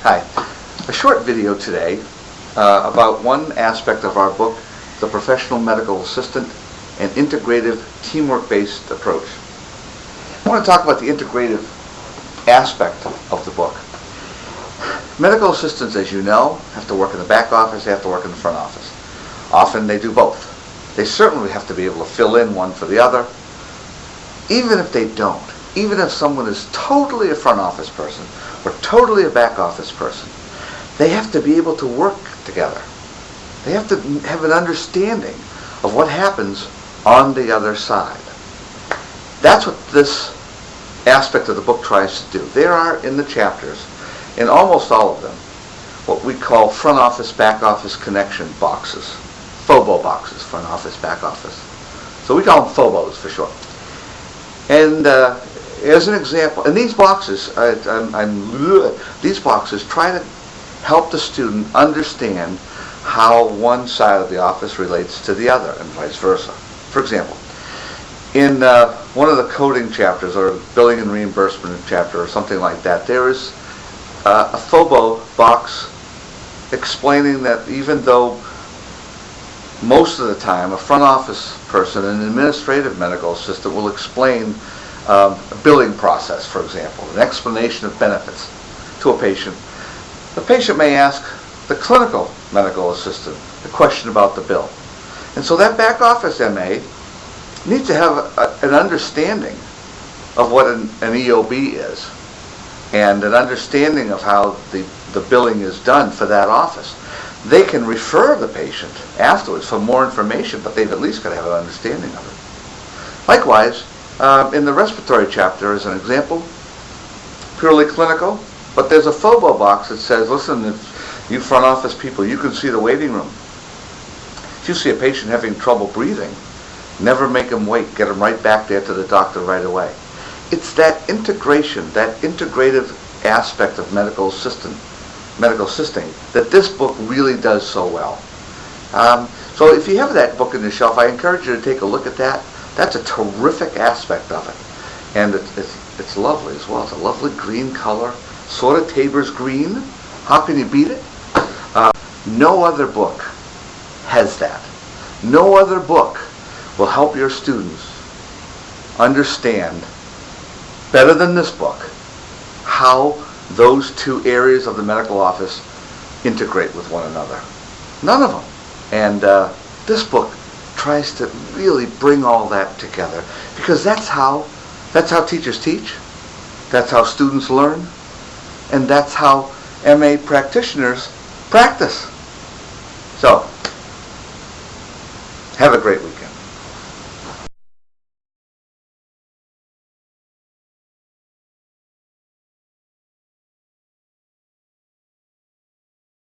Hi. A short video today about one aspect of our book, The Professional Medical Assistant, an integrative, teamwork-based approach. I want to talk about the integrative aspect of the book. Medical assistants, as you know, have to work in the back office, they have to work in the front office. Often they do both. They certainly have to be able to fill in one for the other. Even if they don't, even if someone is totally a front office person or totally a back office person, they have to be able to work together. They have to have an understanding of what happens on the other side. That's what this aspect of the book tries to do. There are in the chapters, in almost all of them, what we call front office, back office connection boxes. FOBO boxes, front office, back office. So we call them FOBOs for short. And as an example, and these boxes, these boxes try to help the student understand how one side of the office relates to the other and vice versa. For example, in one of the coding chapters or billing and reimbursement chapter or something like that, there is a FOBO box explaining that even though most of the time a front office person, an administrative medical assistant, will explain a billing process, for example, an explanation of benefits to a patient, the patient may ask the clinical medical assistant a question about the bill. And so that back office MA needs to have an understanding of what an EOB is and an understanding of how the billing is done for that office. They can refer the patient afterwards for more information, but they've at least got to have an understanding of it. Likewise, in the respiratory chapter, as an example, purely clinical, but there's a FOBO box that says, listen, if you front office people, you can see the waiting room. If you see a patient having trouble breathing, never make them wait. Get them right back there to the doctor right away. It's that integration, that integrative aspect of medical assisting, that this book really does so well. So if you have that book on your shelf, I encourage you to take a look at that. That's a terrific aspect of it. And it's lovely as well. It's a lovely green color, sort of Tabor's green. How can you beat it? No other book has that. No other book will help your students understand better than this book how those two areas of the medical office integrate with one another. None of them. And this book tries to really bring all that together, because that's how teachers teach, that's how students learn, and that's how MA practitioners practice. So, have a great weekend.